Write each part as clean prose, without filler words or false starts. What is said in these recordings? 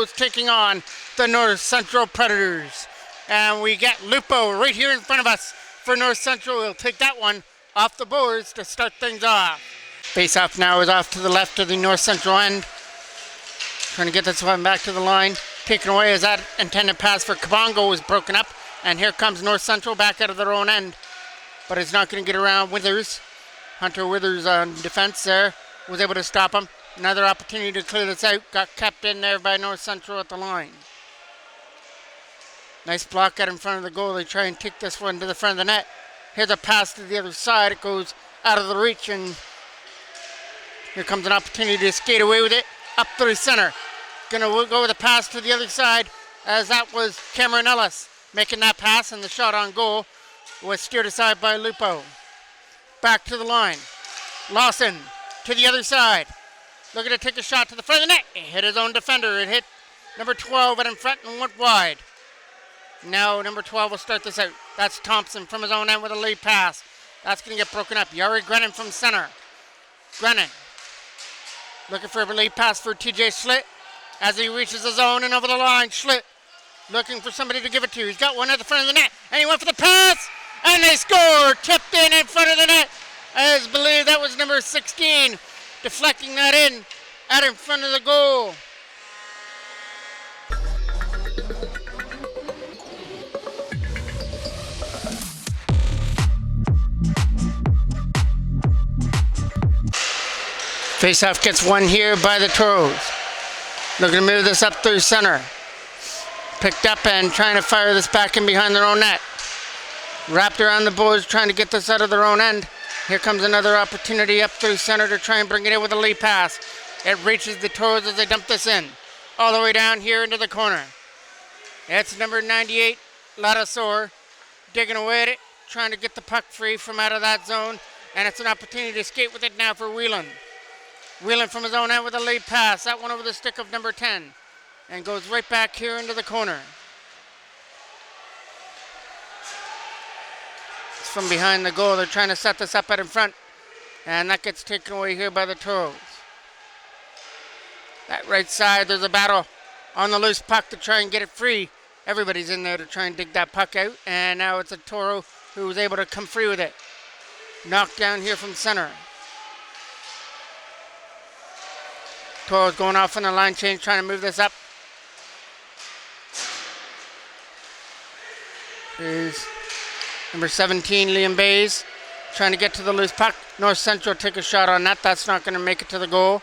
Toros taking on the North Central Predators. And we get Lupo right here in front of us for North Central. He'll take that one off the boards to start things off. Face-off now is off to the left of the North Central end. Trying to get this one back to the line. Taken away as that intended pass for Kabongo was broken up. And here comes North Central back out of their own end. But it's not going to get around Withers. Hunter Withers on defense there. Was able to stop him. Another opportunity to clear this out. Got kept in there by North Central at the line. Nice block out in front of the goal. They try and take this one to the front of the net. Here's a pass to the other side. It goes out of the reach, and here comes an opportunity to skate away with it. Up through center. Gonna go with a pass to the other side, as that was Cameron Ellis making that pass, and the shot on goal was steered aside by Lupo. Back to the line. Lawson to the other side. Looking to take a shot to the front of the net. It hit his own defender. It hit number 12 out in front and went wide. Now number 12 will start this out. That's Thompson from his own end with a lead pass. That's going to get broken up. Yari Grennan from center. Grennan looking for a lead pass for TJ Schlitt as he reaches the zone and over the line. Schlitt looking for somebody to give it to. He's got one at the front of the net, and he went for the pass, and they score. Tipped in front of the net. I believe that was number 16, deflecting that in out in front of the goal. Faceoff gets one here by the Toros. Looking to move this up through center. Picked up and trying to fire this back in behind their own net. Wrapped around the boards trying to get this out of their own end. Here comes another opportunity up through center to try and bring it in with a lead pass. It reaches the Toros as they dump this in. All the way down here into the corner. It's number 98, Ladasor, digging away at it, trying to get the puck free from out of that zone. And it's an opportunity to skate with it now for Whelan. Whelan from his own end with a lead pass. That one over the stick of number 10. And goes right back here into the corner. It's from behind the goal. They're trying to set this up out in front. And that gets taken away here by the Toros. That right side, there's a battle on the loose puck to try and get it free. Everybody's in there to try and dig that puck out. And now it's a Toro who was able to come free with it. Knocked down here from center. Toros going off on the line change, trying to move this up. Here's number 17, Liam Bays, trying to get to the loose puck. North Central take a shot on that. That's not going to make it to the goal.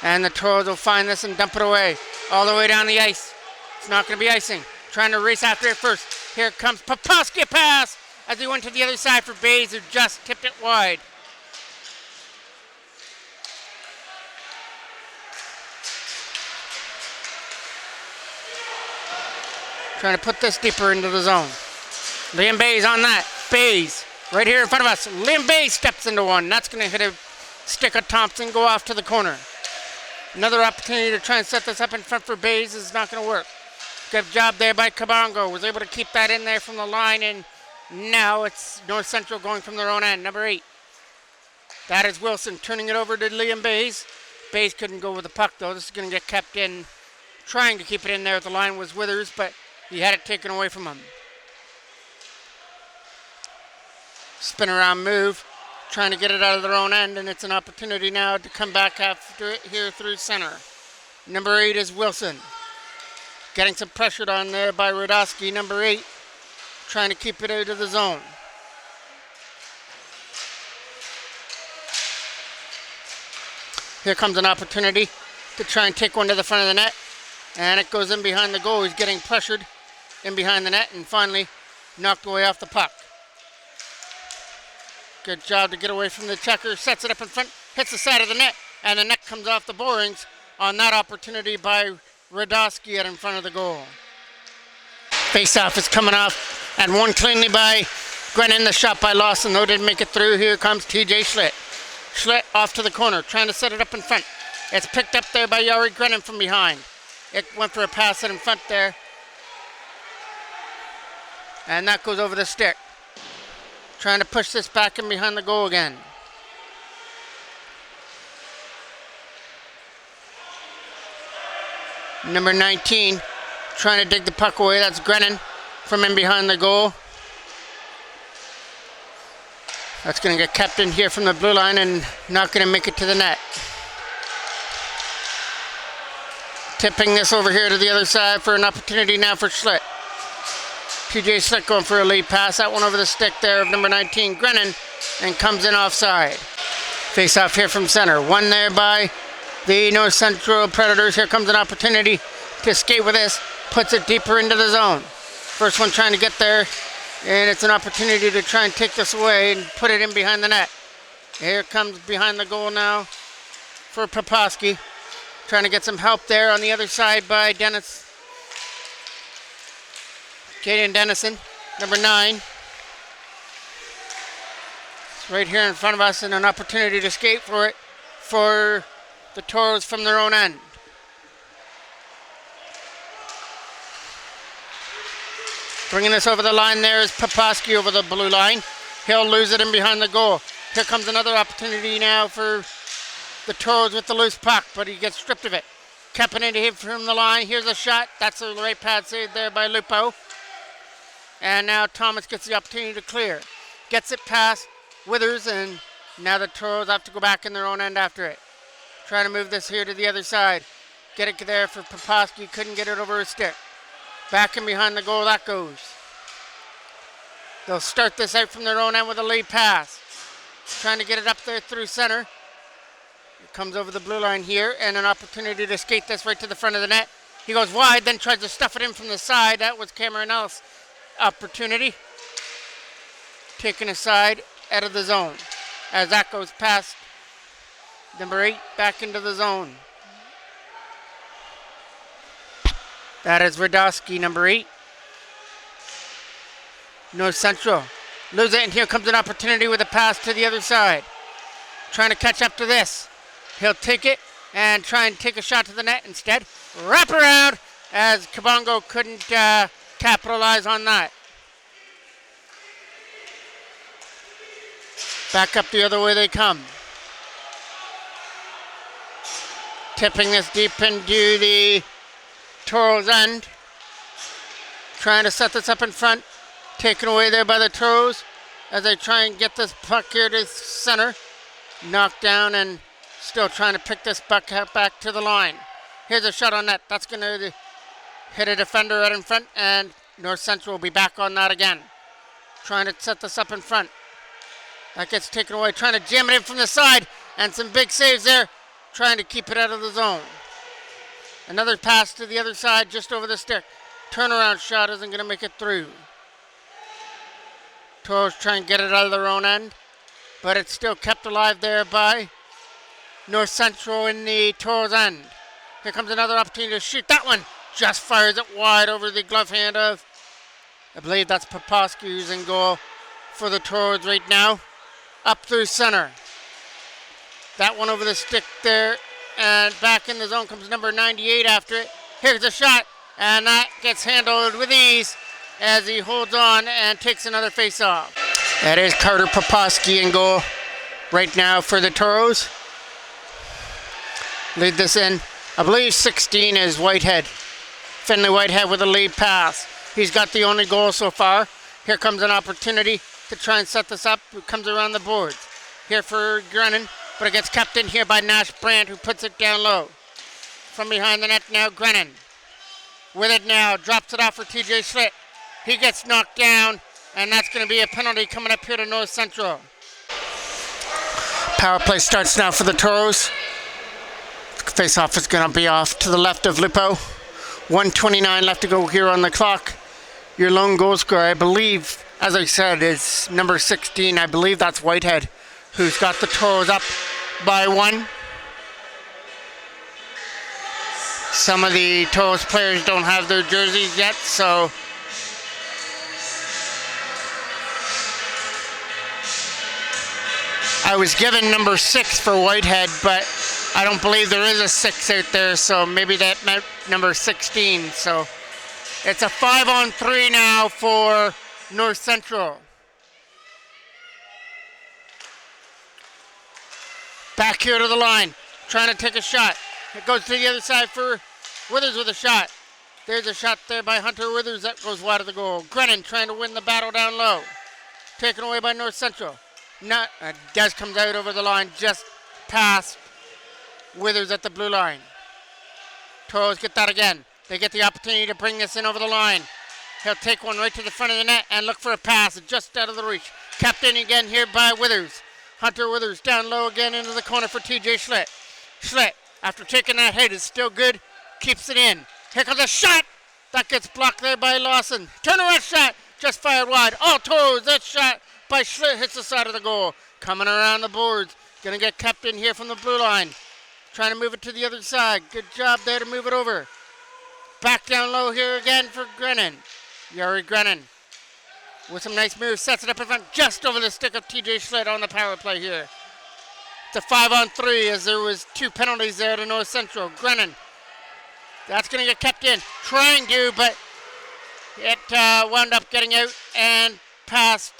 And the Toros will find this and dump it away. All the way down the ice. It's not going to be icing. Trying to race after it first. Here comes Poposky pass as he went to the other side for Bays, who just tipped it wide. Trying to put this deeper into the zone. Liam Bays on that. Bays right here in front of us. Liam Bays steps into one. That's going to hit a stick of Thompson, go off to the corner. Another opportunity to try and set this up in front for Bays is not going to work. Good job there by Kabongo. Was able to keep that in there from the line, and now it's North Central going from their own end. Number 8. That is Wilson turning it over to Liam Bays. Bays couldn't go with the puck, though. This is going to get kept in. Trying to keep it in there at the line was Withers, but he had it taken away from him. Spin around move, trying to get it out of their own end, and it's an opportunity now to come back after it here through center. Number 8 is Wilson. Getting some pressure on there by Radosky. Number 8, trying to keep it out of the zone. Here comes an opportunity to try and take one to the front of the net, and it goes in behind the goal. He's getting pressured in behind the net and finally knocked away off the puck. Good job to get away from the checker. Sets it up in front, hits the side of the net, and the net comes off the borings on that opportunity by Radosky out in front of the goal. Face-off is coming off, and one cleanly by Grennan. The shot by Lawson, though, didn't make it through. Here comes TJ Schlitt. Schlitt off to the corner, trying to set it up in front. It's picked up there by Yari Grennan from behind. It went for a pass out in front there. And that goes over the stick. Trying to push this back in behind the goal again. Number 19 trying to dig the puck away. That's Grennan from in behind the goal. That's going to get kept in here from the blue line and not going to make it to the net. Tipping this over here to the other side for an opportunity now for Schlitt. TJ Schlitt going for a lead pass. That one over the stick there of number 19, Grennan, and comes in offside. Face off here from center. One there by the North Central Predators. Here comes an opportunity to skate with this. Puts it deeper into the zone. First one trying to get there. And it's an opportunity to try and take this away and put it in behind the net. Here comes behind the goal now for Poposky. Trying to get some help there on the other side by Dennis. Caden Dennison, number 9. It's right here in front of us and an opportunity to skate for it for the Toros from their own end. Bringing this over the line there is Poposky over the blue line. He'll lose it in behind the goal. Here comes another opportunity now for the Toros with the loose puck, but he gets stripped of it. Kept into him from the line. Here's a shot. That's a right pad save there by Lupo. And now Thomas gets the opportunity to clear. Gets it past Withers, and now the Toros have to go back in their own end after it. Trying to move this here to the other side. Get it there for Poposky. Couldn't get it over his stick. Back in behind the goal that goes. They'll start this out from their own end with a lead pass. Trying to get it up there through center. It comes over the blue line here, and an opportunity to skate this right to the front of the net. He goes wide, then tries to stuff it in from the side. That was Cameron Ellis' opportunity. Taken aside out of the zone. As that goes past number 8 back into the zone. That is Radowski, number 8. North Central. Lose it, and here comes an opportunity with a pass to the other side. Trying to catch up to this. He'll take it and try and take a shot to the net instead. Wrap around as Kabongo couldn't capitalize on that. Back up the other way they come. Tipping this deep into the Toros end. Trying to set this up in front. Taken away there by the Toros as they try and get this puck here to center. Knocked down and still trying to pick this puck back to the line. Here's a shot on net. That's going to hit a defender right in front, and North Central will be back on that again. Trying to set this up in front. That gets taken away. Trying to jam it in from the side, and some big saves there. Trying to keep it out of the zone. Another pass to the other side, just over the stick. Turnaround shot isn't going to make it through. Toros try and get it out of their own end, but it's still kept alive there by North Central in the Toros end. Here comes another opportunity to shoot. That one just fires it wide over the glove hand of, I believe that's Poposky, who's in goal for the Toros right now. Up through center. That one over the stick there, and back in the zone comes number 98 after it. Here's a shot, and that gets handled with ease as he holds on and takes another face-off. That is Carter Poposky in goal right now for the Toros. Lead this in. I believe 16 is Whitehead. Finley Whitehead with a lead pass. He's got the only goal so far. Here comes an opportunity to try and set this up. It comes around the boards. Here for Grennan, but it gets kept in here by Nash Brandt, who puts it down low. From behind the net now, Grennan. With it now, drops it off for TJ Schlitt. He gets knocked down, and that's going to be a penalty coming up here to North Central. Power play starts now for the Toros. Face-off is going to be off to the left of Lupo. 1:29 left to go here on the clock. Your lone goal scorer, I believe, as I said, is number 16. I believe that's Whitehead, who's got the Toros up by 1. Some of the Toros players don't have their jerseys yet, so I was given number 6 for Whitehead, but I don't believe there is a 6 out there, so maybe that meant number 16. So it's a 5-on-3 now for North Central. Back here to the line, trying to take a shot. It goes to the other side for Withers with a shot. There's a shot there by Hunter Withers that goes wide of the goal. Grennan trying to win the battle down low. Taken away by North Central. Des comes out over the line just past Withers at the blue line. Toros get that again. They get the opportunity to bring this in over the line. He'll take one right to the front of the net and look for a pass just out of the reach. Kept in again here by Withers. Hunter Withers down low again into the corner for TJ Schlitt. Schlitt, after taking that hit, is still good. Keeps it in. Here comes a shot. That gets blocked there by Lawson. Turnaround shot. Just fired wide. All Toros. That shot by Schlitt hits the side of the goal. Coming around the boards. Going to get kept in here from the blue line. Trying to move it to the other side. Good job there to move it over. Back down low here again for Grennan. Yuri Grennan with some nice moves. Sets it up in front just over the stick of TJ Schlitt on the power play here. It's a 5-on-3 as there was 2 penalties there to North Central. Grennan. That's going to get kept in. Trying to, but it wound up getting out and past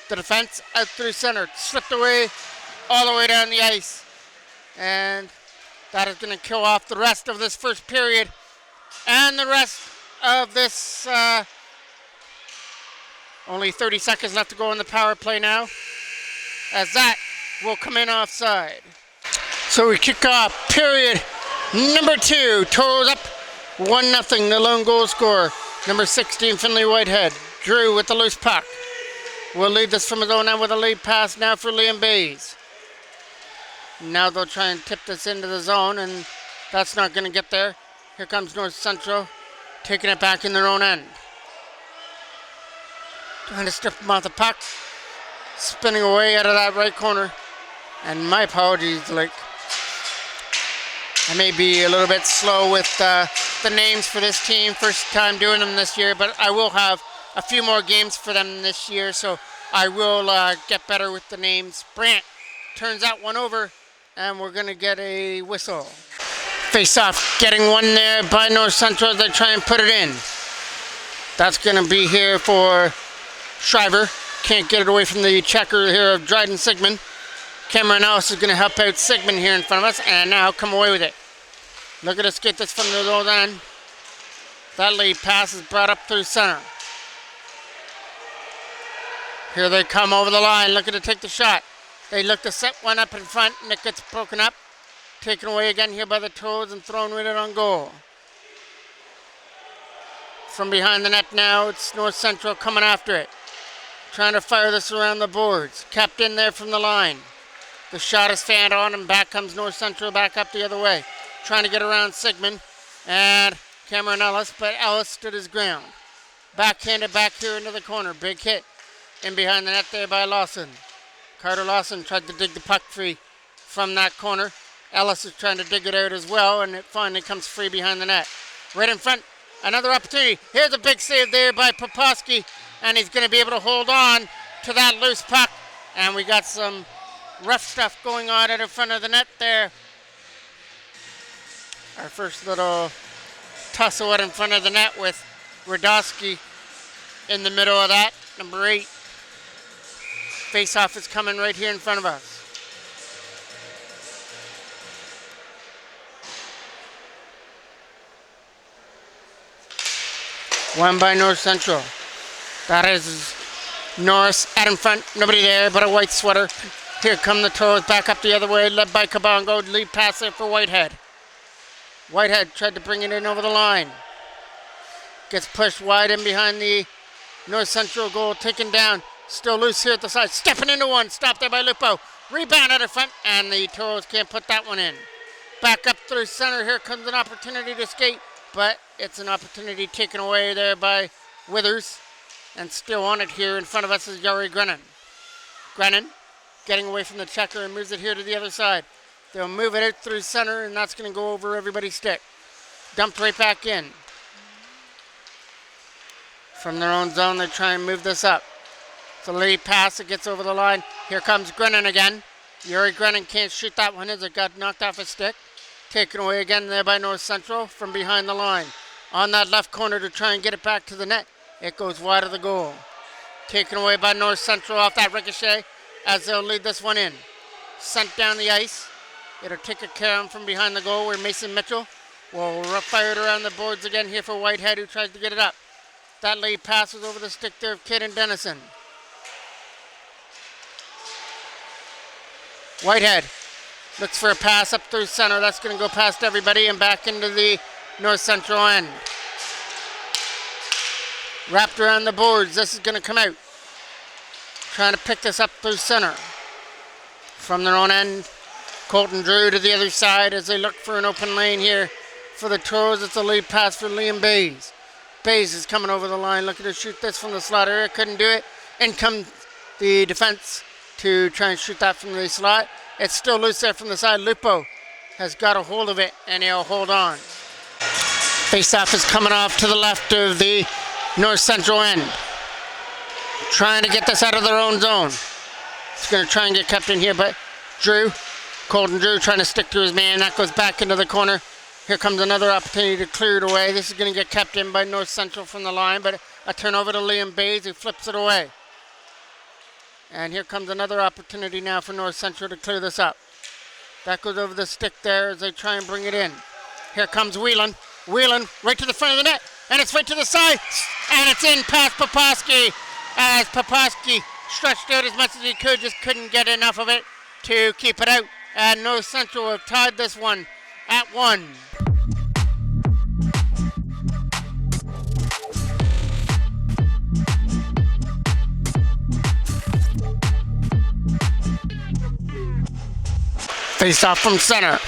the defense out through center. Slipped away all the way down the ice. And that is going to kill off the rest of this first period and the rest of this. Only 30 seconds left to go on the power play now, as that will come in offside. So we kick off period number 2. Toros up 1-0, the lone goal scorer. Number 16, Finley Whitehead. Drew with the loose puck. Will lead this from his own end with a lead pass now for Liam Bays. Now they'll try and tip this into the zone, and that's not going to get there. Here comes North Central, taking it back in their own end. Trying to strip them off the puck. Spinning away out of that right corner. And my apologies, I may be a little bit slow with the names for this team. First time doing them this year, but I will have a few more games for them this year, so I will get better with the names. Brant turns that one over, and we're going to get a whistle. Face-off, getting one there by North Central as they try and put it in. That's going to be here for Shriver. Can't get it away from the checker here of Dryden Sigmund. Cameron Ellis is going to help out Sigmund here in front of us, and now come away with it. Look at us get this from the old end. That lead pass is brought up through center. Here they come over the line, looking to take the shot. They look to set one up in front, and it gets broken up. Taken away again here by the Toros and thrown with it on goal. From behind the net now, it's North Central coming after it. Trying to fire this around the boards. Kept in there from the line. The shot is fanned on, and back comes North Central back up the other way. Trying to get around Sigmund and Cameron Ellis, but Ellis stood his ground. Backhanded back here into the corner. Big hit in behind the net there by Lawson. Carter Lawson tried to dig the puck free from that corner. Ellis is trying to dig it out as well, and it finally comes free behind the net. Right in front, another opportunity. Here's a big save there by Poposky, and he's going to be able to hold on to that loose puck. And we got some rough stuff going on out in front of the net there. Our first little tussle out in front of the net with Radosky in the middle of that. Number 8. Face-off is coming right here in front of us. Won by North Central. That is Norris out in front. Nobody there but a white sweater. Here come the Toros back up the other way, led by Kabongo. Lead pass there for Whitehead. Whitehead tried to bring it in over the line. Gets pushed wide in behind the North Central goal. Taken down. Still loose here at the side. Stepping into one. Stopped there by Lupo. Rebound out in front. And the Toros can't put that one in. Back up through center. Here comes an opportunity to skate. But it's an opportunity taken away there by Withers. And still on it here in front of us is Yuri Grennan. Grennan getting away from the checker and moves it here to the other side. They'll move it out through center, and that's going to go over everybody's stick. Dumped right back in. From their own zone, they try and move this up. It's a lead pass. It gets over the line. Here comes Grennan again. Yuri Grennan can't shoot that one as it got knocked off his stick. Taken away again there by North Central from behind the line. On that left corner to try and get it back to the net. It goes wide of the goal. Taken away by North Central off that ricochet as they'll lead this one in. Sent down the ice. It'll take a carry from behind the goal where Mason Mitchell will fire it around the boards again here for Whitehead, who tries to get it up. That lead passes over the stick there of Caden Dennison. Whitehead looks for a pass up through center. That's going to go past everybody and back into the north central end. Wrapped around the boards. This is going to come out. Trying to pick this up through center. From their own end, Colton Drew to the other side as they look for an open lane here for the Toros. It's a lead pass for Liam Bays. Bays is coming over the line, looking to shoot this from the slot area. Couldn't do it. In comes the defense to try and shoot that from the slot. It's still loose there from the side. Lupo has got a hold of it, and he'll hold on. Face-off is coming off to the left of the north central end. Trying to get this out of their own zone. It's going to try and get kept in here, but Colton Drew trying to stick to his man. That goes back into the corner. Here comes another opportunity to clear it away. This is going to get kept in by North Central from the line, but a turnover to Liam Bays, who flips it away. And here comes another opportunity now for North Central to clear this up. That goes over the stick there as they try and bring it in. Here comes Whelan. Whelan right to the front of the net, and it's right to the side, and it's in past Poposky as Poposky stretched out as much as he could, just couldn't get enough of it to keep it out. And North Central have tied this one at 1. Face off from center.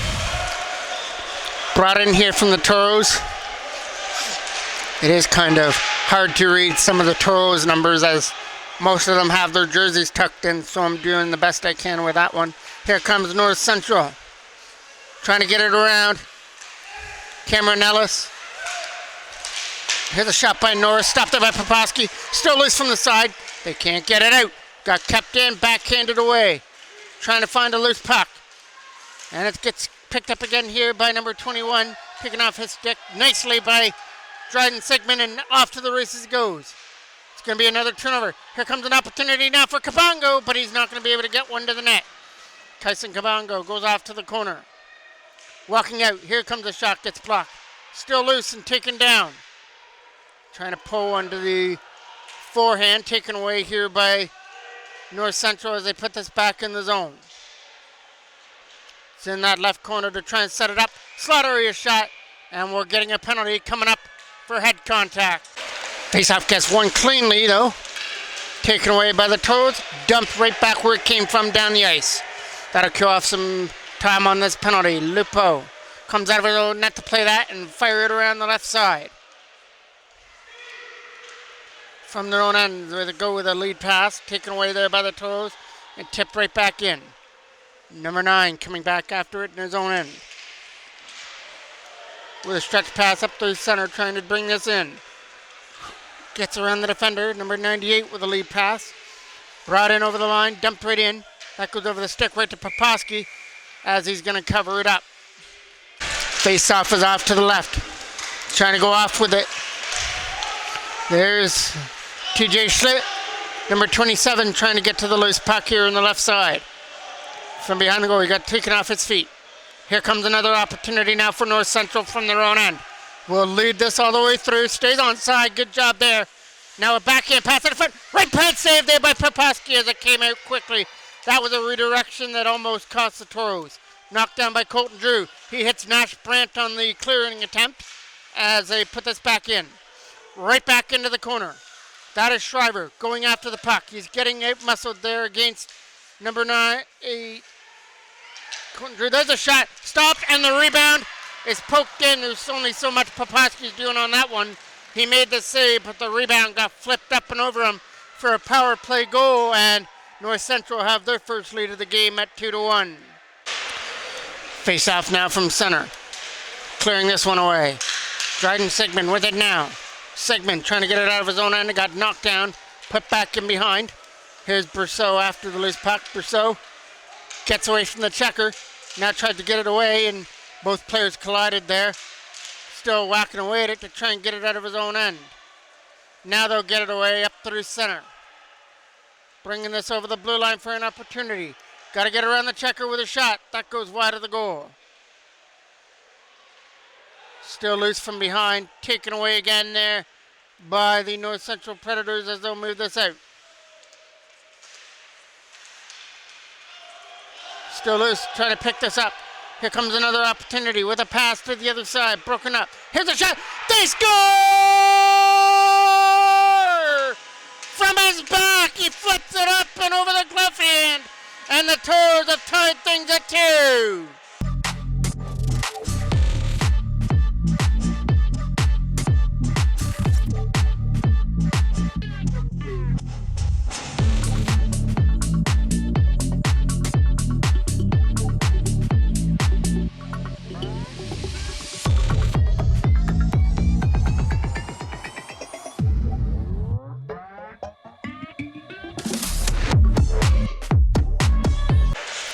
Brought in here from the Toros. It is kind of hard to read some of the Toros numbers as most of them have their jerseys tucked in, so I'm doing the best I can with that one. Here comes North Central. Trying to get it around. Cameron Ellis. Here's a shot by Norris. Stopped there by Poposky. Still loose from the side. They can't get it out. Got kept in, backhanded away. Trying to find a loose puck. And it gets picked up again here by number 21. Picking off his stick nicely by Dryden Sigmund, and off to the races goes. It's going to be another turnover. Here comes an opportunity now for Kabongo, but he's not going to be able to get one to the net. Kyson Kabongo goes off to the corner. Walking out. Here comes a shot. Gets blocked. Still loose and taken down. Trying to pull onto the forehand. Taken away here by North Central as they put this back in the zone. It's in that left corner to try and set it up. Slot area shot. And we're getting a penalty coming up for head contact. Faceoff gets one cleanly though. Taken away by the Toads. Dumped right back where it came from down the ice. That'll kill off some time on this penalty. Lupo comes out of his own net to play that and fire it around the left side. From their own end, where they go with a lead pass. Taken away there by the Toads and tipped right back in. Number 9 coming back after it in his own end. With a stretch pass up through center, trying to bring this in. Gets around the defender, number 98 with a lead pass. Brought in over the line, dumped right in. That goes over the stick right to Poposky as he's going to cover it up. Face-off is off to the left. Trying to go off with it. There's TJ Schlitt, number 27, trying to get to the loose puck here on the left side. From behind the goal, he got taken off his feet. Here comes another opportunity now for North Central from their own end. We'll lead this all the way through. Stays on side. Good job there. Now a backhand pass to the front. Right pad save there by Poposky as it came out quickly. That was a redirection that almost cost the Toros. Knocked down by Colton Drew. He hits Nash Brandt on the clearing attempt as they put this back in. Right back into the corner. That is Shriver going after the puck. He's getting out-muscled there against number 9. Colton Drew. There's a shot. Stopped, and the rebound is poked in. There's only so much Poposky's doing on that one. He made the save, but the rebound got flipped up and over him for a power play goal, and North Central have their first lead of the game at 2-1. Face off now from center. Clearing this one away. Dryden Sigmund with it now. Sigmund trying to get it out of his own end. It got knocked down. Put back in behind. Here's Brousseau after the loose puck. Brousseau gets away from the checker. Now tried to get it away, and both players collided there. Still whacking away at it to try and get it out of his own end. Now they'll get it away up through center. Bringing this over the blue line for an opportunity. Got to get around the checker with a shot. That goes wide of the goal. Still loose from behind. Taken away again there by the North Central Predators as they'll move this out. Still loose, trying to pick this up. Here comes another opportunity with a pass to the other side. Broken up. Here's a shot. They score! From his back, he flips it up and over the glove hand. And the Toros have tied things at 2.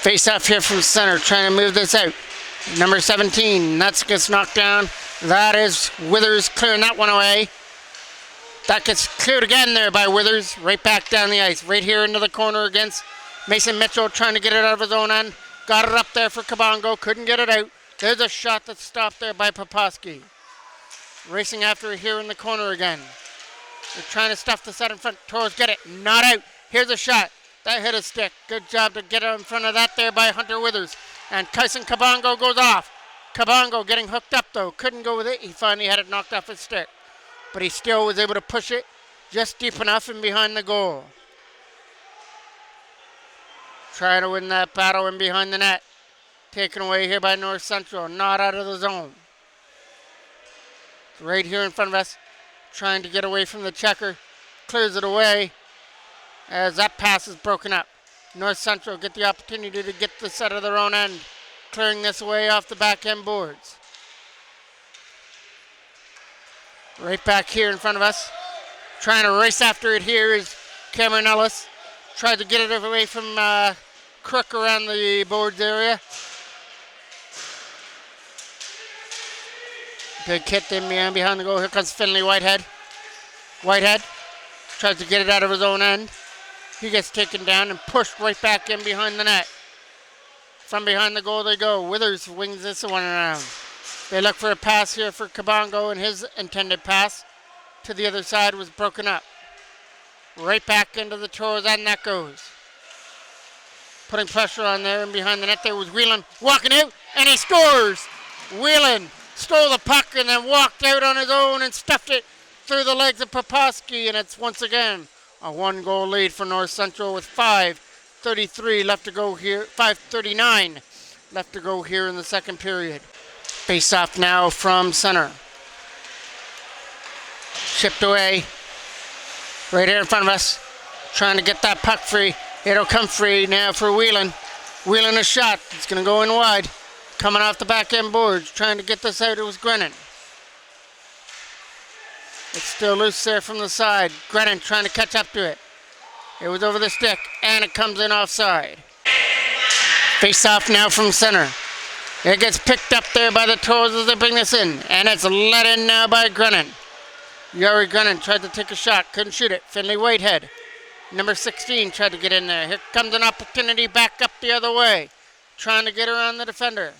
Face off here from center, trying to move this out. Number 17, that gets knocked down. That is Withers clearing that one away. That gets cleared again there by Withers. Right back down the ice. Right here into the corner against Mason Mitchell, trying to get it out of his own end. Got it up there for Kabongo. Couldn't get it out. There's a shot that's stopped there by Poposky. Racing after it here in the corner again. They're trying to stuff the set in front. Toros get it. Not out. Here's a shot. That hit a stick. Good job to get in front of that there by Hunter Withers. And Kyson Kabongo goes off. Kabongo getting hooked up though. Couldn't go with it. He finally had it knocked off his stick. But he still was able to push it just deep enough and behind the goal. Trying to win that battle in behind the net. Taken away here by North Central. Not out of the zone. Right here in front of us. Trying to get away from the checker. Clears it away. As that pass is broken up. North Central get the opportunity to get the set of their own end. Clearing this away off the back end boards. Right back here in front of us. Trying to race after it here is Cameron Ellis. Tried to get it away from Crook around the boards area. Big hit in behind the goal. Here comes Finley Whitehead. Whitehead tries to get it out of his own end. He gets taken down and pushed right back in behind the net. From behind the goal they go. Withers wings this one around. They look for a pass here for Kabongo, and his intended pass to the other side was broken up. Right back into the Toros, and that goes. Putting pressure on there, and behind the net there was Whelan walking out, and he scores! Whelan stole the puck and then walked out on his own and stuffed it through the legs of Poposky, and it's once again a 1-goal lead for North Central with 5:33 left to go here, 5:39 left to go here in the second period. Face off now from center. Chipped away. Right here in front of us. Trying to get that puck free. It'll come free now for Whelan. Whelan a shot. It's going to go in wide. Coming off the back end boards. Trying to get this out. It was Grennan. It's still loose there from the side. Grennan trying to catch up to it. It was over the stick, and it comes in offside. Face off now from center. It gets picked up there by the Toros as they bring this in, and it's let in now by Grennan. Yuri Grennan tried to take a shot, couldn't shoot it. Finley Whitehead, number 16, tried to get in there. Here comes an opportunity back up the other way, trying to get around the defender.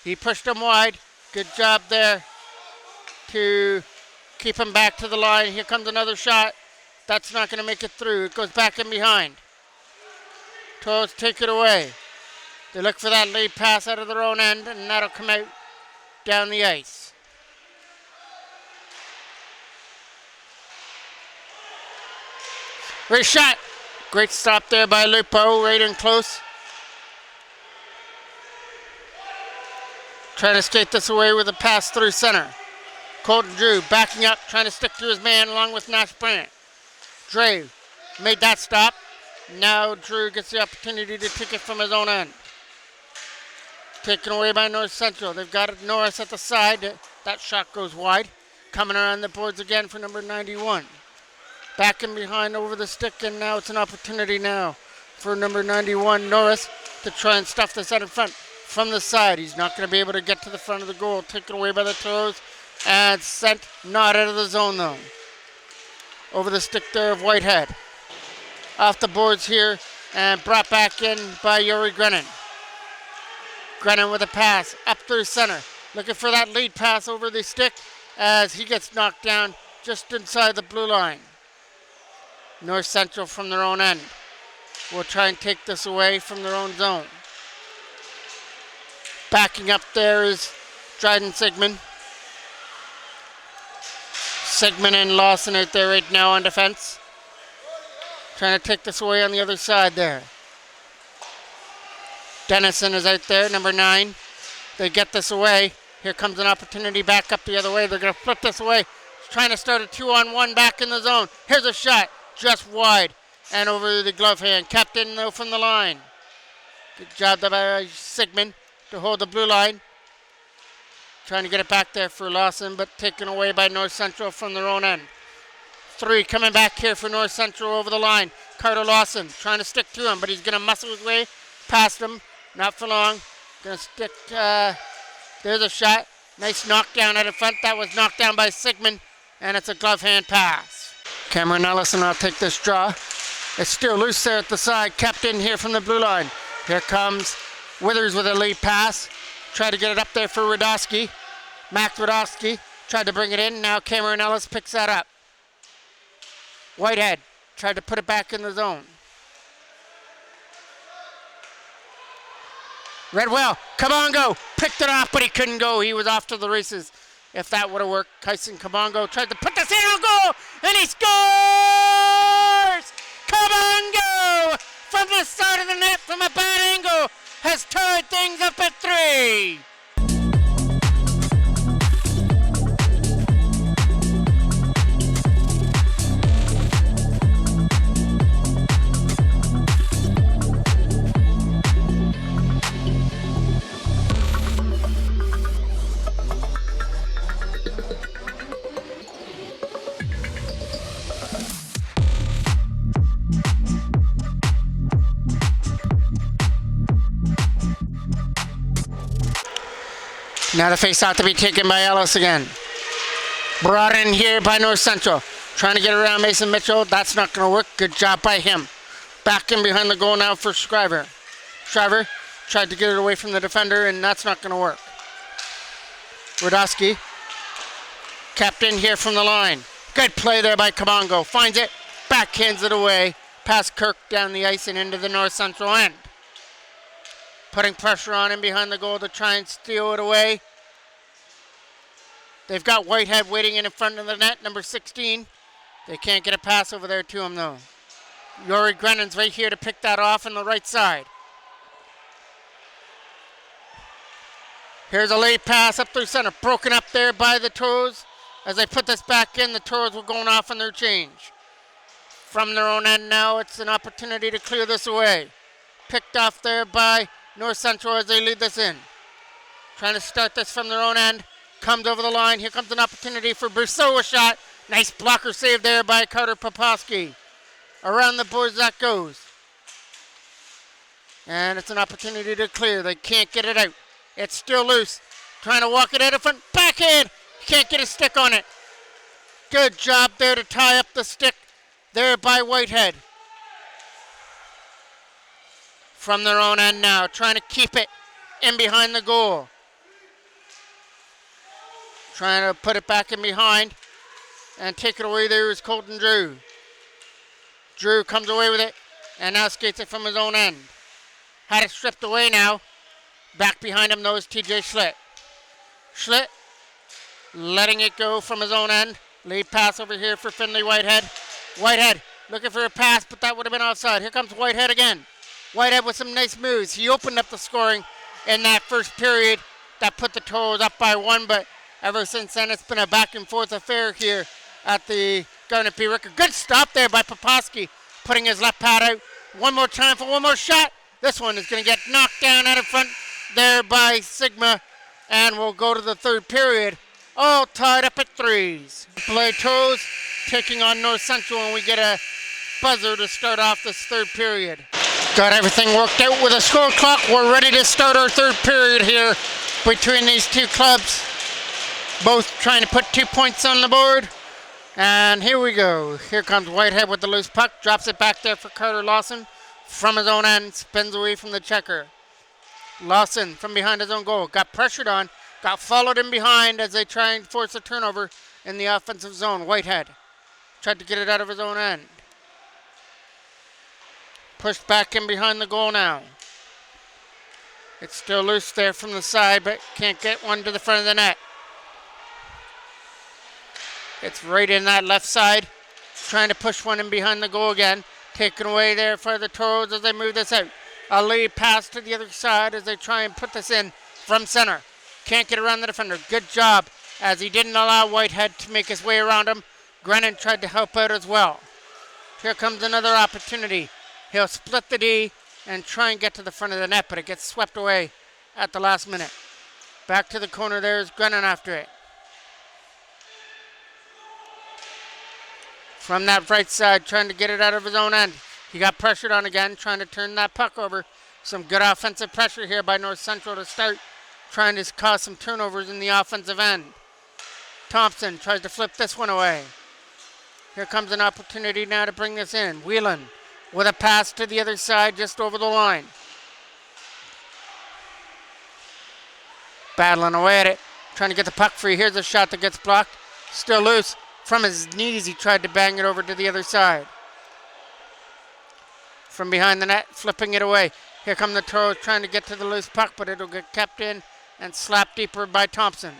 He pushed him wide. Good job there to keep him back to the line. Here comes another shot. That's not going to make it through. It goes back in behind. Toros take it away. They look for that lead pass out of their own end, and that'll come out down the ice. Great shot. Great stop there by Lupo, right in close. Trying to skate this away with a pass through center. Colton Drew backing up, trying to stick to his man along with Nash Bryant. Drew made that stop. Now Drew gets the opportunity to take it from his own end. Taken away by North Central. They've got it Norris at the side. That shot goes wide. Coming around the boards again for number 91. Back in behind over the stick, and now it's an opportunity now for number 91, Norris, to try and stuff this out in front from the side. He's not going to be able to get to the front of the goal. Taken away by the Toros. And sent not out of the zone though. Over the stick there of Whitehead. Off the boards here and brought back in by Yuri Grennan. Grennan with a pass up through center. Looking for that lead pass over the stick as he gets knocked down just inside the blue line. North Central from their own end will try and take this away from their own zone. Backing up there is Dryden Sigmund. Sigmund and Lawson out there right now on defense. Trying to take this away on the other side there. Dennison is out there, number 9. They get this away. Here comes an opportunity back up the other way. They're going to flip this away. Trying to start a 2-on-1 back in the zone. Here's a shot, just wide and over the glove hand. Kept in though from the line. Good job by Sigmund to hold the blue line. Trying to get it back there for Lawson, but taken away by North Central from their own end. 3 coming back here for North Central over the line. Carter Lawson trying to stick to him, but he's going to muscle his way past him. Not for long. Going to stick. There's a shot. Nice knockdown out of front. That was knocked down by Sigmund, and it's a glove hand pass. Cameron Ellison will take this draw. It's still loose there at the side. Kept in here from the blue line. Here comes Withers with a lead pass. Tried to get it up there for Radowski. Max Radowski tried to bring it in. Now Cameron Ellis picks that up. Whitehead tried to put it back in the zone. Redwell, Kabongo, picked it off, but he couldn't go. He was off to the races. If that would have worked, Kyson Kabongo tried to put this in on goal, and he scores! Kabongo, from the side of the net, from a bad angle, has tied things up at 3. Now the face-off to be taken by Ellis again. Brought in here by North Central. Trying to get around Mason Mitchell. That's not going to work. Good job by him. Back in behind the goal now for Shriver. Shriver tried to get it away from the defender, and that's not going to work. Radowski. Kept in here from the line. Good play there by Kabongo. Finds it. Backhands it away. Past Kirk down the ice and into the North Central end. Putting pressure on him behind the goal to try and steal it away. They've got Whitehead waiting in front of the net, number 16. They can't get a pass over there to him, though. Yuri Grennan's right here to pick that off on the right side. Here's a late pass up through center. Broken up there by the Toros. As they put this back in, the Toros were going off on their change. From their own end now, it's an opportunity to clear this away. Picked off there by North Central as they lead this in. Trying to start this from their own end. Comes over the line. Here comes an opportunity for Brousseau, a shot. Nice blocker save there by Carter Poposky. Around the boards that goes. And it's an opportunity to clear. They can't get it out. It's still loose. Trying to walk it out of front. Backhand. Can't get a stick on it. Good job there to tie up the stick there by Whitehead. From their own end now, trying to keep it in behind the goal. Trying to put it back in behind and take it away there is Colton Drew. Drew comes away with it and now skates it from his own end. Had it stripped away now. Back behind him though is TJ Schlitt. Schlitt letting it go from his own end. Lead pass over here for Finley Whitehead. Whitehead looking for a pass, but that would have been offside. Here comes Whitehead again. Whitehead with some nice moves. He opened up the scoring in that first period. That put the Toros up by 1, but ever since then it's been a back and forth affair here at the Garnet P. Ricker. Good stop there by Poposky, putting his left pad out. One more time for one more shot. This one is going to get knocked down out of front there by Sigma, and we'll go to the third period. All tied up at 3s. Play Toros taking on North Central, and we get a buzzer to start off this third period. Got everything worked out with a score clock. We're ready to start our third period here between these two clubs. Both trying to put 2 points on the board. And here we go. Here comes Whitehead with the loose puck. Drops it back there for Carter Lawson. from his own end, spins away from the checker. Lawson from behind his own goal. Got pressured on. Got followed in behind as they try and force a turnover in the offensive zone. Whitehead tried to get it out of his own end. Pushed back in behind the goal now. It's still loose there from the side, but can't get one to the front of the net. It's right in that left side. Trying to push one in behind the goal again. Taken away there for the Toros as they move this out. A lead pass to the other side as they try and put this in from center. Can't get around the defender. Good job as he didn't allow Whitehead to make his way around him. Grennan tried to help out as well. Here comes another opportunity. He'll split the D and try and get to the front of the net, but it gets swept away at the last minute. Back to the corner, there's Grennan after it. From that right side, trying to get it out of his own end. He got pressured on again, trying to turn that puck over. Some good offensive pressure here by North Central to start, trying to cause some turnovers in the offensive end. Thompson tries to flip this one away. Here comes an opportunity now to bring this in. Whelan with a pass to the other side, just over the line. Battling away at it, trying to get the puck free. Here's a shot that gets blocked. Still loose. From his knees, he tried to bang it over to the other side. From behind the net, flipping it away. Here come the Toros trying to get to the loose puck, but it'll get kept in and slapped deeper by Thompson.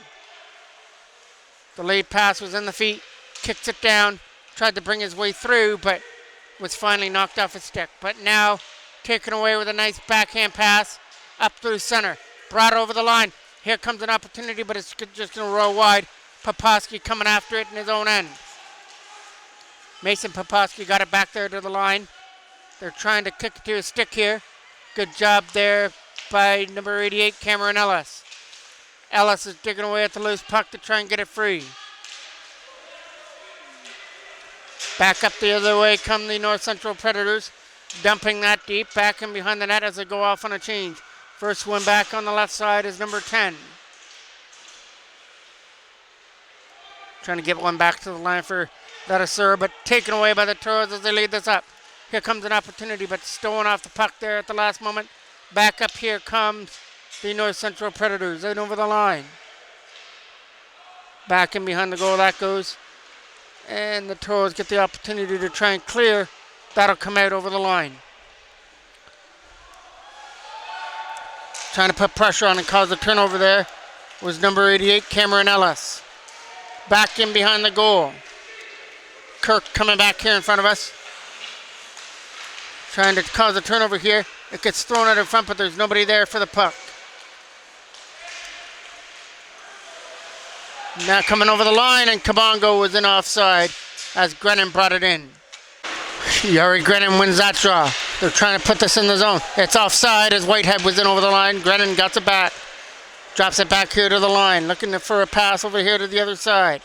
The lead pass was in the feet, kicks it down, tried to bring his way through, but was finally knocked off his stick. But now taken away with a nice backhand pass up through center. Brought over the line. Here comes an opportunity, but it's just going to roll wide. Poposky coming after it in his own end. Mason Poposky got it back there to the line. They're trying to kick it to his stick here. Good job there by number 88, Cameron Ellis. Ellis is digging away at the loose puck to try and get it free. Back up the other way come the North Central Predators. Dumping that deep back in behind the net as they go off on a change. First one back on the left side is number 10. Trying to get one back to the line for Ladasura, but taken away by the Toros as they lead this up. Here comes an opportunity, but stolen off the puck there at the last moment. Back up here comes the North Central Predators out over the line. Back in behind the goal that goes. And the Toros get the opportunity to try and clear. That'll come out over the line. Trying to put pressure on and cause a turnover there was number 88, Cameron Ellis. Back in behind the goal. Kirk coming back here in front of us. Trying to cause a turnover here. It gets thrown out in front, but there's nobody there for the puck. Now coming over the line, and Kabongo was in offside as Grennan brought it in. Yuri Grennan wins that draw. They're trying to put this in the zone. It's offside as Whitehead was in over the line. Grennan got it back. Drops it back here to the line. Looking for a pass over here to the other side.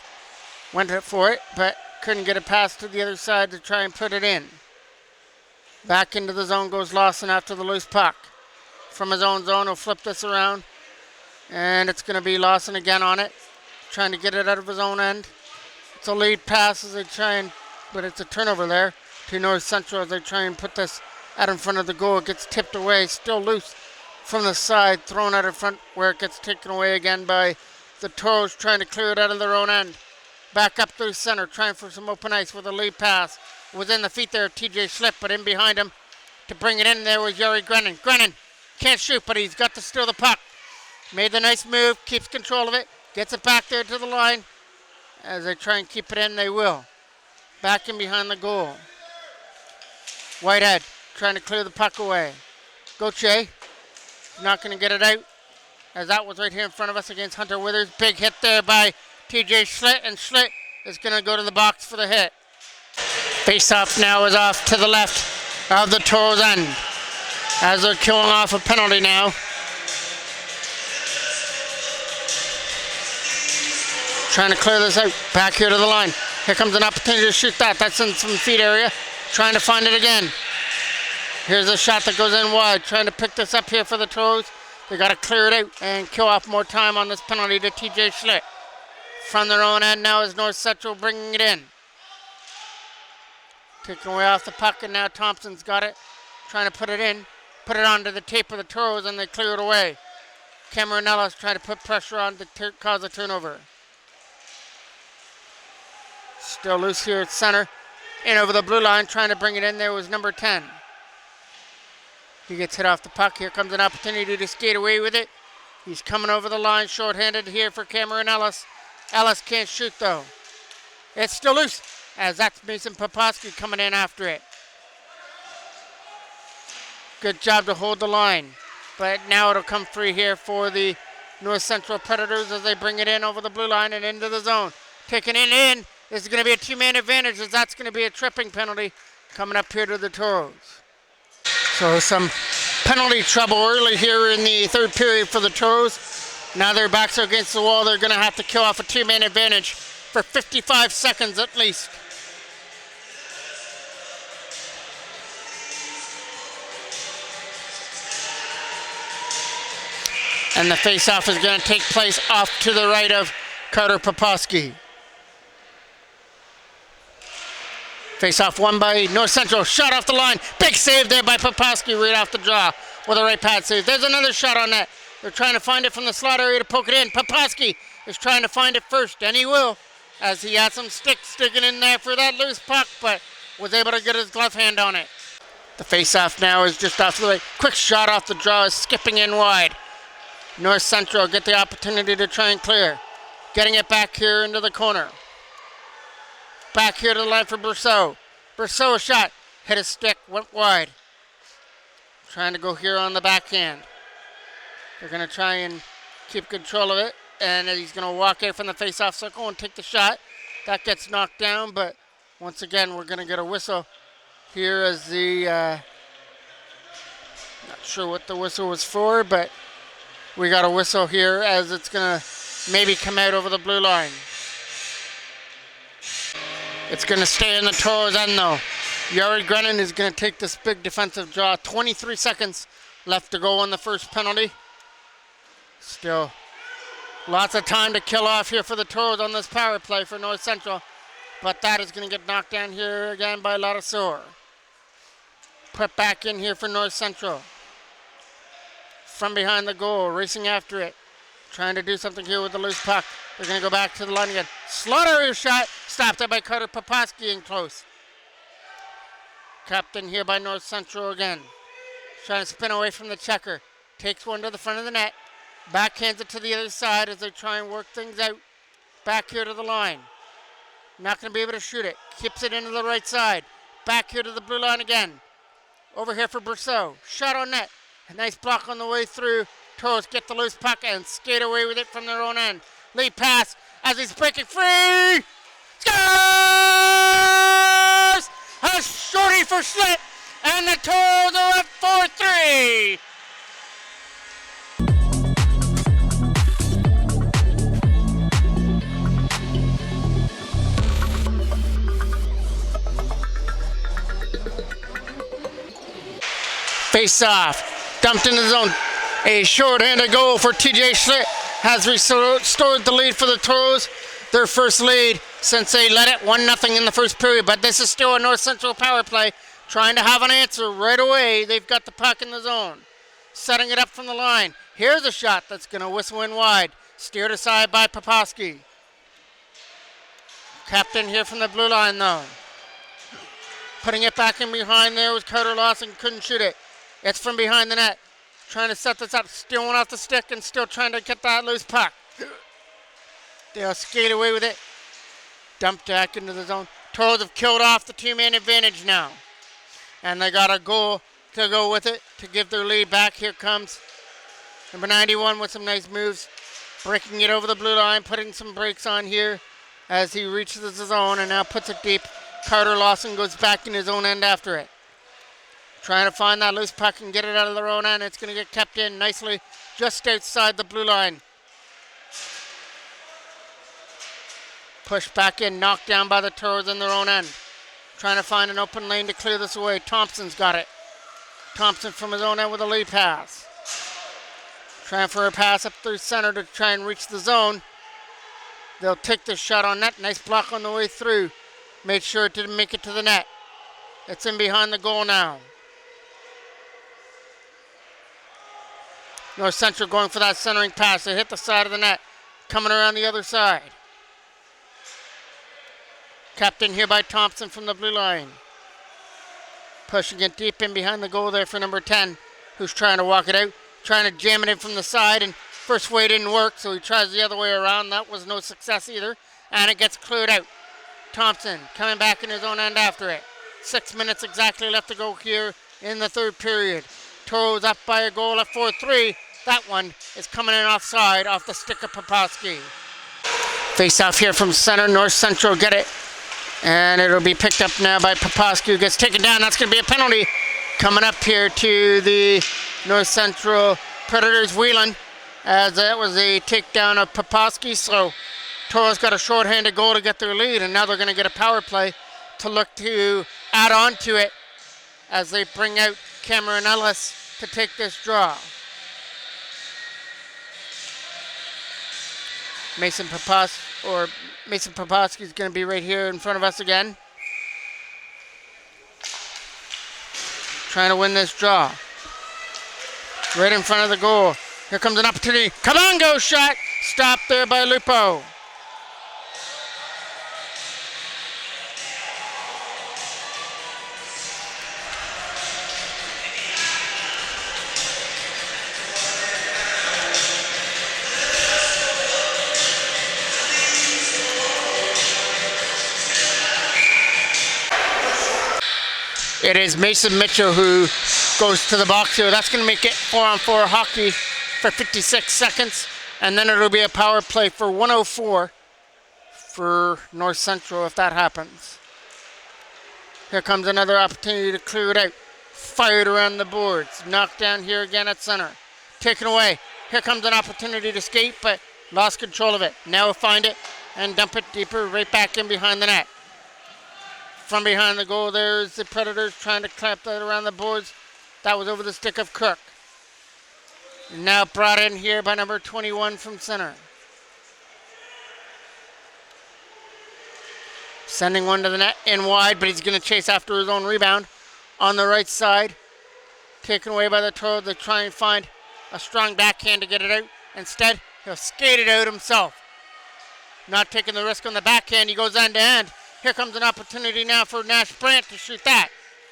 Went for it, but couldn't get a pass to the other side to try and put it in. Back into the zone goes Lawson after the loose puck. From his own zone, he'll flip this around. And it's going to be Lawson again on it. Trying to get it out of his own end. It's a lead pass as they try and, but it's a turnover there to North Central as they try and put this out in front of the goal. It gets tipped away, still loose from the side, thrown out in front where it gets taken away again by the Toros trying to clear it out of their own end. Back up through center, trying for some open ice with a lead pass. Was in the feet there, TJ Schlipp, but in behind him to bring it in there was Yuri Grennan. Grennan can't shoot, but he's got to steal the puck. Made the nice move, keeps control of it, gets it back there to the line. As they try and keep it in, they will. Back in behind the goal. Whitehead trying to clear the puck away. Gauthier not going to get it out, as that was right here in front of us against Hunter Withers. Big hit there by TJ Schlitt, and Schlitt is going to go to the box for the hit. Face-off now is off to the left of the Toros end as they're killing off a penalty now. Trying to clear this out. Back here to the line. Here comes an opportunity to shoot that. That's in some feet area. Trying to find it again. Here's a shot that goes in wide. Trying to pick this up here for the Toros. They got to clear it out and kill off more time on this penalty to TJ Schlitt. From their own end now is North Central bringing it in. Taking away off the puck, and now Thompson's got it. trying to put it onto the tape of the Toros, and they clear it away. Cameron Ellis trying to put pressure on to cause a turnover. Still loose here at center. In over the blue line, trying to bring it in. There was number 10. He gets hit off the puck. Here comes an opportunity to skate away with it. He's coming over the line, shorthanded here for Cameron Ellis. Ellis can't shoot, though. It's still loose, as that's Mason Poposky coming in after it. Good job to hold the line. But now it'll come free here for the North Central Predators as they bring it in over the blue line and into the zone. Taking it in. This is going to be a two-man advantage, as that's going to be a tripping penalty coming up here to the Toros. So some penalty trouble early here in the third period for the Toros. Now their backs are against the wall. They're going to have to kill off a two-man advantage for 55 seconds at least. And the face-off is going to take place off to the right of Carter Poposky. Face-off won by North Central. Shot off the line. Big save there by Poposky right off the draw with a right pad save. There's another shot on net. They're trying to find it from the slot area to poke it in. Poposky is trying to find it first, and he will, as he had some sticks sticking in there for that loose puck, but was able to get his glove hand on it. The face-off now is just off to the right. Quick shot off the draw is skipping in wide. North Central get the opportunity to try and clear. Getting it back here into the corner. Back here to the line for Brousseau. Brousseau a shot. Hit a stick, went wide. Trying to go here on the backhand. They're going to try and keep control of it. And he's going to walk in from the face-off circle and take the shot. That gets knocked down, but once again, we're going to get a whistle here as the... not sure what the whistle was for, but we got a whistle here as it's going to maybe come out over the blue line. It's going to stay in the Toros' end, though. Yari Grennan is going to take this big defensive draw. 23 seconds left to go on the first penalty. Still lots of time to kill off here for the Toros on this power play for North Central. But that is going to get knocked down here again by Ladouceur. Put back in here for North Central. From behind the goal, racing after it. Trying to do something here with the loose puck. They're going to go back to the line again. Slaughter shot. Stopped there by Carter Poposky in close. Kept in here by North Central again. Trying to spin away from the checker. Takes one to the front of the net. Backhands it to the other side as they try and work things out. Back here to the line. Not going to be able to shoot it. Keeps it into the right side. Back here to the blue line again. Over here for Brousseau. Shot on net. A nice block on the way through. Toros get the loose puck and skate away with it from their own end. Lead pass as he's breaking free. Scores! A shorty for Schlitt, and the Toros are up 4-3. Face off, dumped into the zone. A short-handed goal for TJ Schlitt has restored the lead for the Toros. Their first lead since they led it 1-0 in the first period. But this is still a North Central power play. Trying to have an answer right away. They've got the puck in the zone. Setting it up from the line. Here's a shot that's going to whistle in wide. Steered aside by Poposky. Kept in here from the blue line, though. Putting it back in behind there was Carter Lawson. Couldn't shoot it. It's from behind the net. Trying to set this up. Stealing off the stick and still trying to get that loose puck. They'll skate away with it. Dumped back into the zone. Toros have killed off the two-man advantage now. And they got a goal to go with it to give their lead back. Here comes number 91 with some nice moves. Breaking it over the blue line. Putting some brakes on here as he reaches the zone and now puts it deep. Carter Lawson goes back in his own end after it. Trying to find that loose puck and get it out of their own end. It's going to get kept in nicely just outside the blue line. Pushed back in, knocked down by the Toros in their own end. Trying to find an open lane to clear this away. Thompson's got it. Thompson from his own end with a lead pass. Trying for a pass up through center to try and reach the zone. They'll take this shot on net. Nice block on the way through. Made sure it didn't make it to the net. It's in behind the goal now. North Central going for that centering pass. They hit the side of the net. Coming around the other side. Captain here by Thompson from the blue line. Pushing it deep in behind the goal there for number 10, who's trying to walk it out. Trying to jam it in from the side, and first way didn't work, so he tries the other way around. That was no success either, and it gets cleared out. Thompson coming back in his own end after it. 6 minutes exactly left to go here in the third period. Toros up by a goal at 4-3. That one is coming in offside off the stick of Poposky. Face off here from center. North Central get it. And it'll be picked up now by Poposky, who gets taken down. That's going to be a penalty coming up here to the North Central Predators Whelan, as that was a takedown of Poposky. So Toros got a shorthanded goal to get their lead, and now they're going to get a power play to look to add on to it as they bring out Cameron Ellis to take this draw. Mason Poposky is going to be right here in front of us again. Trying to win this draw. Right in front of the goal. Here comes an opportunity. Come on, go shot. Stopped there by Lupo. It is Mason Mitchell who goes to the box here. That's going to make it 4-on-4 hockey for 56 seconds. And then it'll be a power play for 104 for North Central if that happens. Here comes another opportunity to clear it out. Fired around the boards. Knocked down here again at center. Taken away. Here comes an opportunity to skate, but lost control of it. Now we'll find it and dump it deeper right back in behind the net. From behind the goal, there's the Predators trying to clamp that around the boards. That was over the stick of Cook. Now brought in here by number 21 from center. Sending one to the net in wide, but he's going to chase after his own rebound on the right side. Taken away by the Toros. They try and find a strong backhand to get it out. Instead, he'll skate it out himself. Not taking the risk on the backhand. He goes end to end. Here comes an opportunity now for Nash Brandt to shoot that.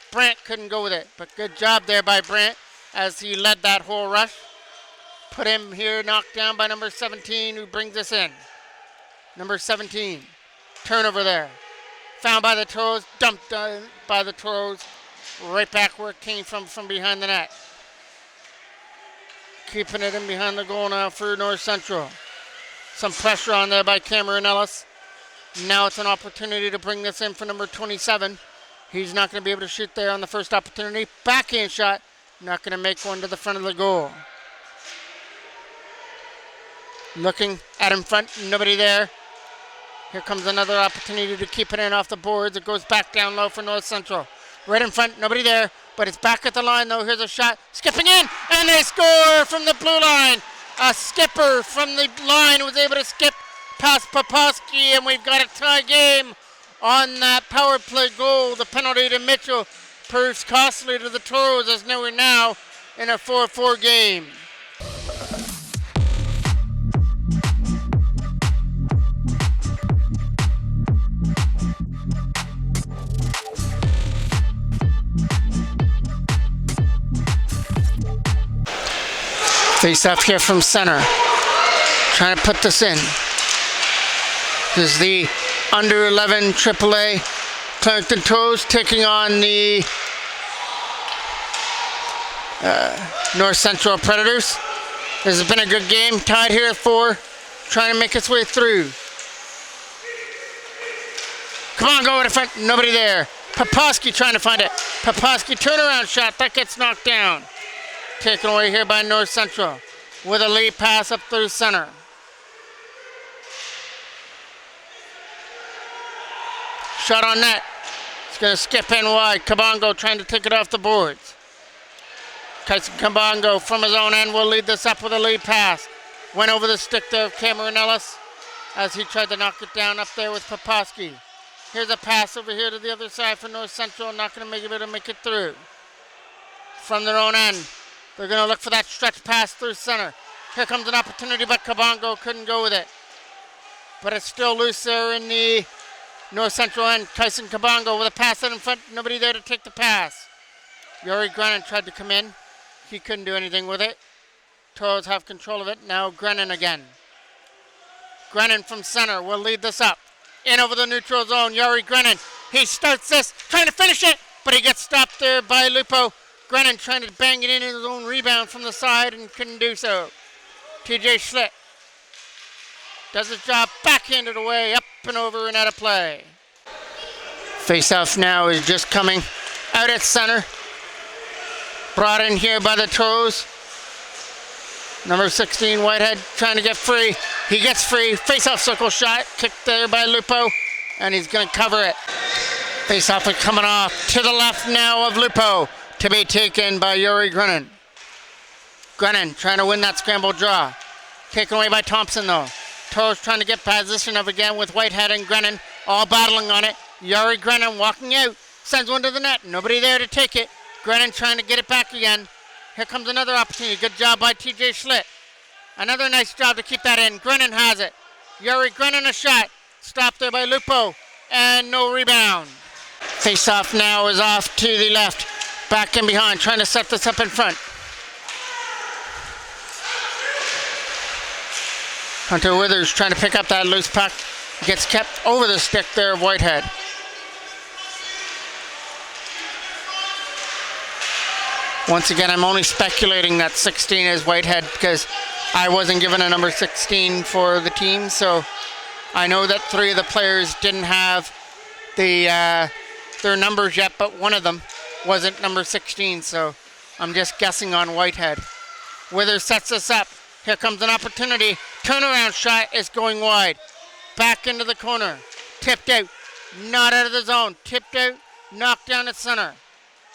Brandt couldn't go with it, but good job there by Brandt as he led that whole rush. Put him here, knocked down by number 17, who brings us in. Number 17, turnover there. Found by the Toros, dumped by the Toros, right back where it came from behind the net. Keeping it in behind the goal now for North Central. Some pressure on there by Cameron Ellis. Now it's an opportunity to bring this in for number 27. He's not going to be able to shoot there on the first opportunity. Backhand shot. Not going to make one to the front of the goal. Looking at in front. Nobody there. Here comes another opportunity to keep it in off the boards. It goes back down low for North Central. Right in front. Nobody there. But it's back at the line though. Here's a shot. Skipping in. And they score from the blue line. A skipper from the line was able to skip past Poposky, and we've got a tie game on that power play goal. The penalty to Mitchell proves costly to the Toros, as we're now in a 4-4 game. Face up here from center. Trying to put this in. This is the under 11 AAA Clarington Toros taking on the North Central Predators. This has been a good game. Tied here at 4. Trying to make its way through. Come on, go in front. Nobody there. Poposky trying to find it. Poposky turnaround shot. That gets knocked down. Taken away here by North Central with a lead pass up through center. Shot on net. It's going to skip in wide. Kabongo trying to take it off the boards. Tyson Kabongo from his own end will lead this up with a lead pass. Went over the stick there of Cameron Ellis as he tried to knock it down up there with Poposky. Here's a pass over here to the other side for North Central. Not going to be able to make it through. From their own end. They're going to look for that stretch pass through center. Here comes an opportunity, but Kabongo couldn't go with it. But it's still loose there in the north central end. Tyson Kabongo with a pass in front. Nobody there to take the pass. Yuri Grennan tried to come in. He couldn't do anything with it. Toros have control of it. Now Grennan again. Grennan from center will lead this up. In over the neutral zone. Yuri Grennan. He starts this, trying to finish it, but he gets stopped there by Lupo. Grennan trying to bang it in his own rebound from the side and couldn't do so. TJ Schlitt does his job, backhanded away, up and over and out of play. Face-off now is just coming out at center. Brought in here by the Toros. Number 16, Whitehead, trying to get free. He gets free. Face-off circle shot, kicked there by Lupo, and he's going to cover it. Face-off is coming off to the left now of Lupo, to be taken by Yuri Grennan. Grennan trying to win that scramble draw. Taken away by Thompson, though. Toros trying to get position of again with Whitehead and Grennan, all battling on it. Yuri Grennan walking out, sends one to the net. Nobody there to take it. Grennan trying to get it back again. Here comes another opportunity. Good job by TJ Schlitt. Another nice job to keep that in. Grennan has it. Yuri Grennan a shot. Stopped there by Lupo. And no rebound. Face-off now is off to the left. Back and behind, trying to set this up in front. Hunter Withers trying to pick up that loose puck. Gets kept over the stick there of Whitehead. Once again, I'm only speculating that 16 is Whitehead because I wasn't given a number 16 for the team. So I know that 3 of the players didn't have their numbers yet, but one of them wasn't number 16. So I'm just guessing on Whitehead. Withers sets this up. Here comes an opportunity. Turnaround shot is going wide. Back into the corner. Tipped out. Not out of the zone. Tipped out. Knocked down at center.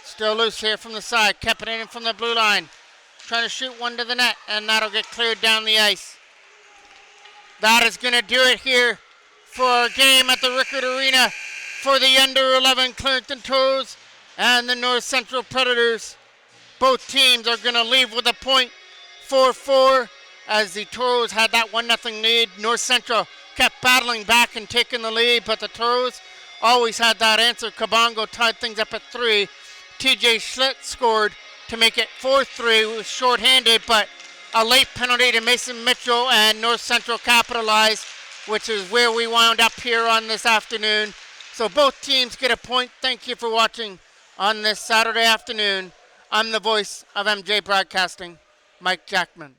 Still loose here from the side. Kept it in from the blue line. Trying to shoot one to the net. And that'll get cleared down the ice. That is going to do it here for our game at the Rickard Arena for the under 11 Clarington Toros and the North Central Predators. Both teams are going to leave with a point 4-4 as the Toros had that 1-0 lead. North Central kept battling back and taking the lead, but the Toros always had that answer. Kabongo tied things up at 3. TJ Schlitt scored to make it 4-3. It was shorthanded, but a late penalty to Mason Mitchell, and North Central capitalized, which is where we wound up here on this afternoon. So both teams get a point. Thank you for watching on this Saturday afternoon. I'm the voice of MJ Broadcasting, Mike Jackman.